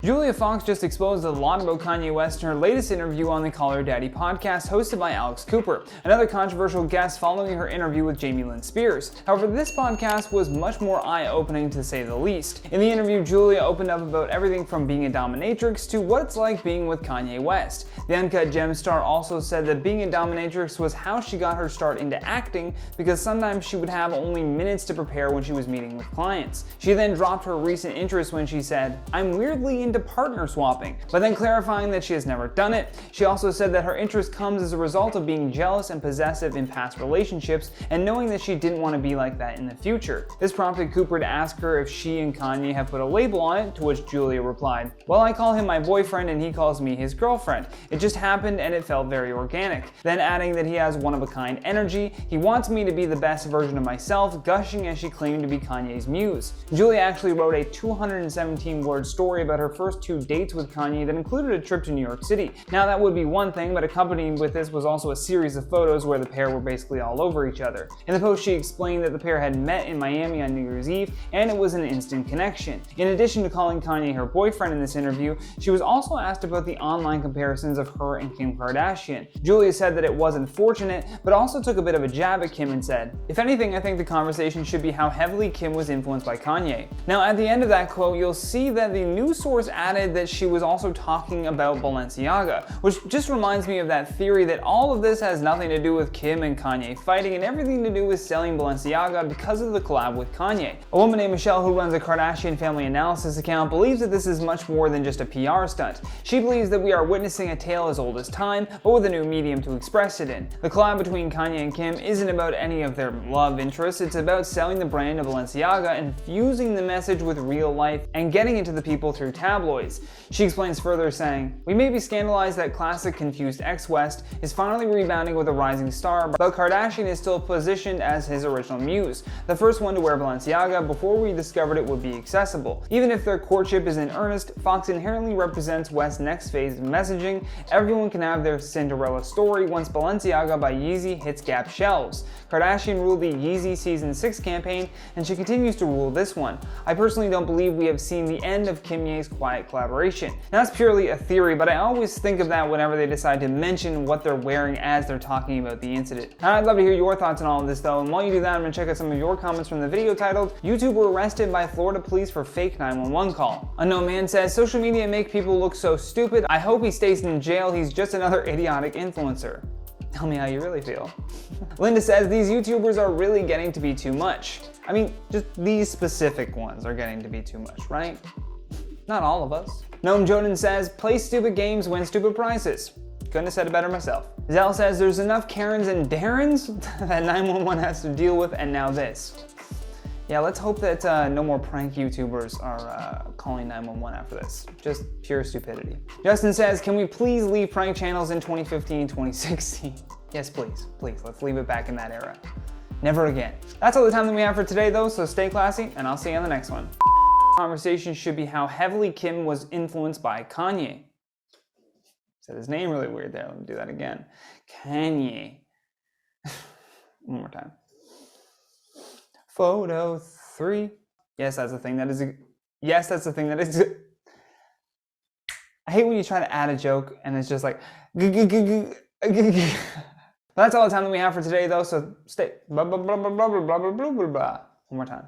Julia Fox just exposed a lot about Kanye West in her latest interview on the Call Her Daddy podcast hosted by Alex Cooper, another controversial guest following her interview with Jamie Lynn Spears. However, this podcast was much more eye-opening to say the least. In the interview, Julia opened up about everything from being a dominatrix to what it's like being with Kanye West. The Uncut Gems star also said that being a dominatrix was how she got her start into acting because sometimes she would have only minutes to prepare when she was meeting with clients. She then dropped her recent interest when she said, "I'm weirdly into partner swapping," but then clarifying that she has never done it. She also said that her interest comes as a result of being jealous and possessive in past relationships and knowing that she didn't want to be like that in the future. This prompted Cooper to ask her if she and Kanye have put a label on it, to which Julia replied, "Well, I call him my boyfriend and he calls me his girlfriend. It just happened and it felt very organic." Then adding that he has one-of-a-kind energy, he wants me to be the best version of myself, gushing as she claimed to be Kanye's muse. Julia actually wrote a 217-word story about her first 2 dates with Kanye that included a trip to New York City. Now that would be one thing, but accompanying with this was also a series of photos where the pair were basically all over each other. In the post, she explained that the pair had met in Miami on New Year's Eve, and it was an instant connection. In addition to calling Kanye her boyfriend in this interview, she was also asked about the online comparisons of her and Kim Kardashian. Julia said that it was unfortunate, but also took a bit of a jab at Kim and said, "If anything, I think the conversation should be how heavily Kim was influenced by Kanye." Now at the end of that quote, you'll see that the news source added that she was also talking about Balenciaga, which just reminds me of that theory that all of this has nothing to do with Kim and Kanye fighting and everything to do with selling Balenciaga because of the collab with Kanye. A woman named Michelle, who runs a Kardashian family analysis account, believes that this is much more than just a PR stunt. She believes that we are witnessing a tale as old as time, but with a new medium to express it in. The collab between Kanye and Kim isn't about any of their love interests, it's about selling the brand of Balenciaga and fusing the message with real life and getting it to the people through tabloids. She explains further saying, "We may be scandalized that classic confused ex-West is finally rebounding with a rising star, but Kardashian is still positioned as his original muse, the first one to wear Balenciaga before we discovered it would be accessible. Even if their courtship is in earnest, Fox inherently represents West's next phase of messaging. Everyone can have their Cinderella story once Balenciaga by Yeezy hits Gap shelves. Kardashian ruled the Yeezy Season 6 campaign, and she continues to rule this one. I personally don't believe we have seen the end of Kanye's quiet collaboration." Now that's purely a theory, but I always think of that whenever they decide to mention what they're wearing as they're talking about the incident. Now, I'd love to hear your thoughts on all of this though, and while you do that, I'm going to check out some of your comments from the video titled, "YouTuber arrested by Florida police for fake 911 call." Unknown man says, "Social media make people look so stupid. I hope he stays in jail. He's just another idiotic influencer." Tell me how you really feel. Linda says, "These YouTubers are really getting to be too much." I mean, just these specific ones are getting to be too much, right? Not all of us. Noam Jonan says, "Play stupid games, win stupid prizes." Couldn't have said it better myself. Zell says, "There's enough Karens and Darrens that 911 has to deal with, and now this." Yeah, let's hope that no more prank YouTubers are calling 911 after this. Just pure stupidity. Justin says, "Can we please leave prank channels in 2015, 2016? Yes, please. Please, let's leave it back in that era. Never again. That's all the time that we have for today though, so stay classy, and I'll see you on the next one. Conversation should be how heavily Kim was influenced by Kanye. Said his name really weird there. Let me do that again. Kanye. One more time. Photo 3. Yes, that's the thing that is. Yes, that's the thing that is. I hate when you try to add a joke and it's just like. That's all the time that we have for today, though. So stay. Blah blah blah blah blah blah blah blah blah. One more time.